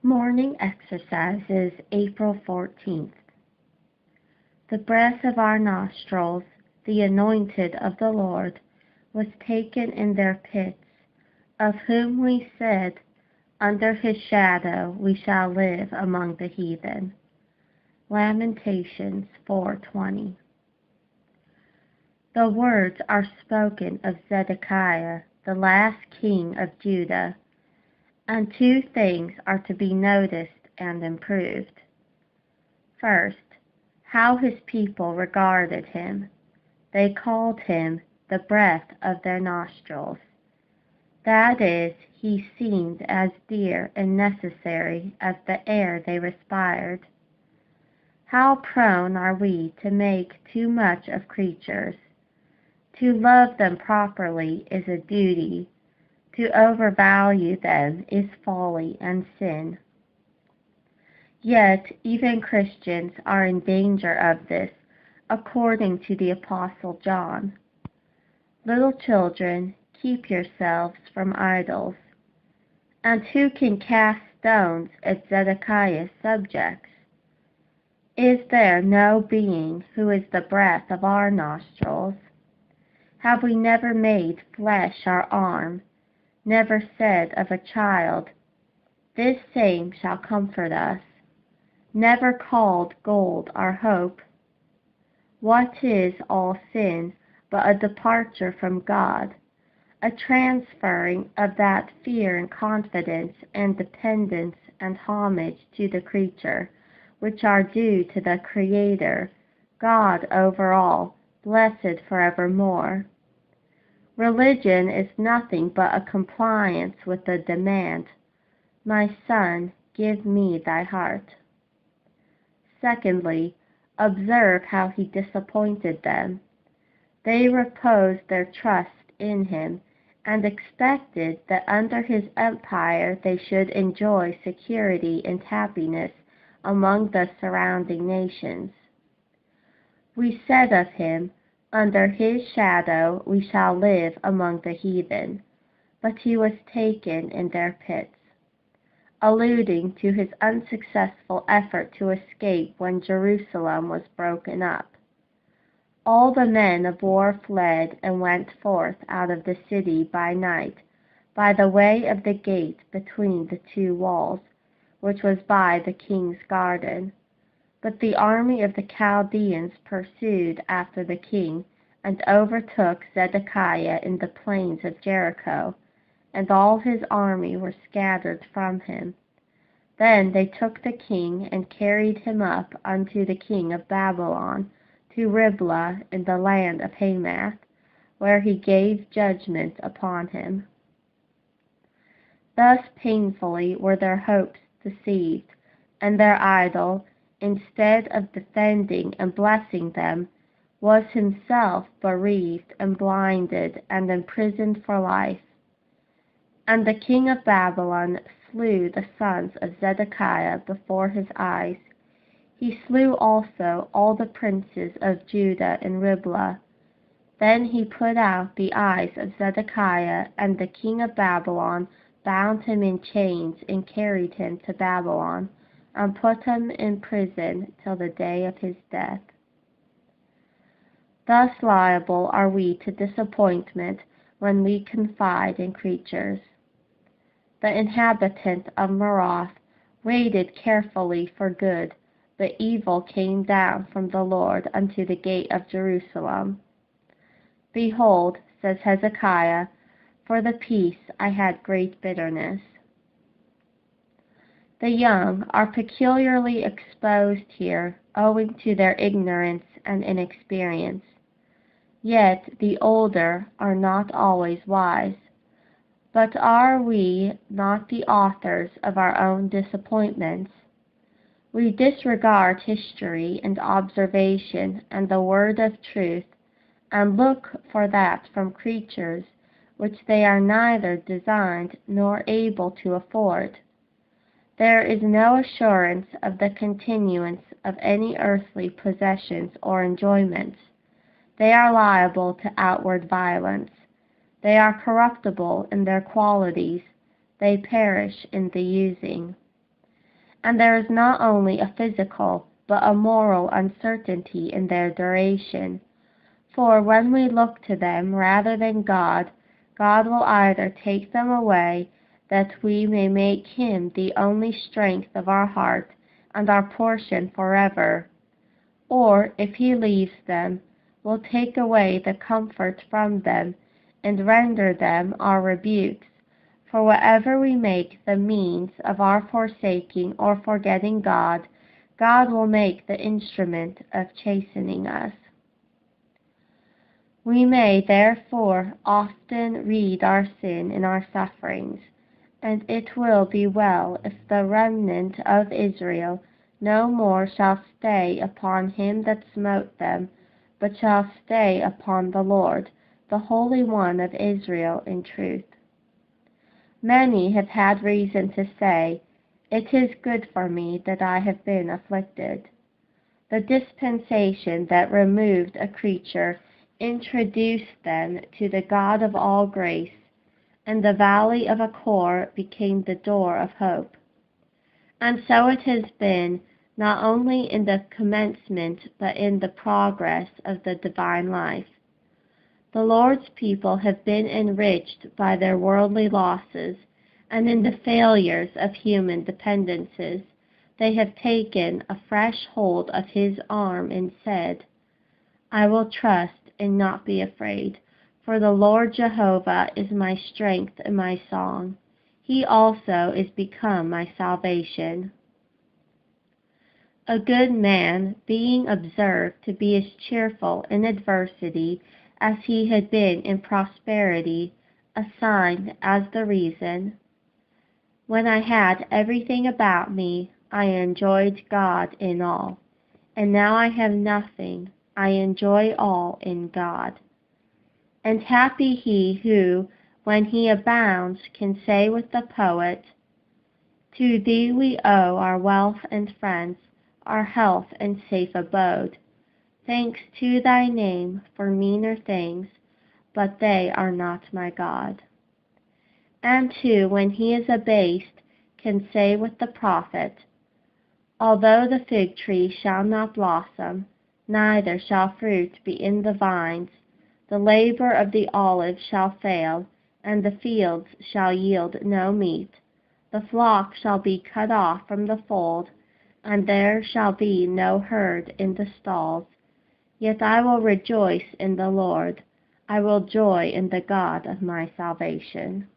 Morning Exercises, April 14th. The breath of our nostrils, the anointed of the Lord, was taken in their pits, of whom we said, under his shadow we shall live among the heathen. Lamentations 4:20. The words are spoken of Zedekiah, the last king of Judah, and two things are to be noticed and improved. First, how his people regarded him. They called him the breath of their nostrils. That is, he seemed as dear and necessary as the air they respired. How prone are we to make too much of creatures. To love them properly is a duty. To overvalue them is folly and sin. Yet even Christians are in danger of this, according to the Apostle John. Little children, keep yourselves from idols. And who can cast stones at Zedekiah's subjects? Is there no being who is the breath of our nostrils? Have we never made flesh our arm, never said of a child, this same shall comfort us, never called gold our hope? What is all sin but a departure from God, a transferring of that fear and confidence and dependence and homage to the creature, which are due to the Creator, God over all, blessed forevermore? Religion is nothing but a compliance with the demand, my son, give me thy heart. Secondly, observe how he disappointed them. They reposed their trust in him and expected that under his empire they should enjoy security and happiness among the surrounding nations. We said of him, under his shadow we shall live among the heathen, but he was taken in their pits, alluding to his unsuccessful effort to escape when Jerusalem was broken up. All the men of war fled and went forth out of the city by night, by the way of the gate between the two walls, which was by the king's garden. But the army of the Chaldeans pursued after the king, and overtook Zedekiah in the plains of Jericho, and all his army were scattered from him. Then they took the king, and carried him up unto the king of Babylon, to Riblah in the land of Hamath, where he gave judgment upon him. Thus painfully were their hopes deceived, and their idol, instead of defending and blessing them, was himself bereaved and blinded and imprisoned for life. And the king of Babylon slew the sons of Zedekiah before his eyes. He slew also all the princes of Judah in Riblah. Then he put out the eyes of Zedekiah, and the king of Babylon bound him in chains and carried him to Babylon, and put him in prison till the day of his death. Thus liable are we to disappointment when we confide in creatures. The inhabitant of Maroth waited carefully for good, but evil came down from the Lord unto the gate of Jerusalem. Behold, says Hezekiah, for the peace I had great bitterness. The young are peculiarly exposed here, owing to their ignorance and inexperience. Yet the older are not always wise. But are we not the authors of our own disappointments? We disregard history and observation and the word of truth, and look for that from creatures which they are neither designed nor able to afford. There is no assurance of the continuance of any earthly possessions or enjoyments. They are liable to outward violence. They are corruptible in their qualities. They perish in the using. and there is not only a physical, but a moral uncertainty in their duration. For when we look to them rather than God, God will either take them away, that we may make him the only strength of our heart and our portion forever, or, if he leaves them, will take away the comfort from them, and render them our rebukes. For whatever we make the means of our forsaking or forgetting God, God will make the instrument of chastening us. We may therefore often read our sin in our sufferings, and it will be well if the remnant of Israel no more shall stay upon him that smote them, but shall stay upon the Lord, the Holy One of Israel, in truth. Many have had reason to say, "It is good for me that I have been afflicted." The dispensation that removed a creature introduced them to the God of all grace, and the valley of Achor became the door of hope. And so it has been, not only in the commencement, but in the progress of the divine life. The Lord's people have been enriched by their worldly losses, and in the failures of human dependences, they have taken a fresh hold of his arm and said, "I will trust and not be afraid, for the Lord Jehovah is my strength and my song. He also is become my salvation." A good man, being observed to be as cheerful in adversity as he had been in prosperity, assigned as the reason, "When I had everything about me, I enjoyed God in all, and now I have nothing, I enjoy all in God." And happy he who, when he abounds, can say with the poet, "To thee we owe our wealth and friends, our health and safe abode. Thanks to thy name for meaner things, but they are not my God." And who, when he is abased, can say with the prophet, "Although the fig tree shall not blossom, neither shall fruit be in the vines, the labor of the olive shall fail, and the fields shall yield no meat. The flock shall be cut off from the fold, and there shall be no herd in the stalls. Yet I will rejoice in the Lord, I will joy in the God of my salvation."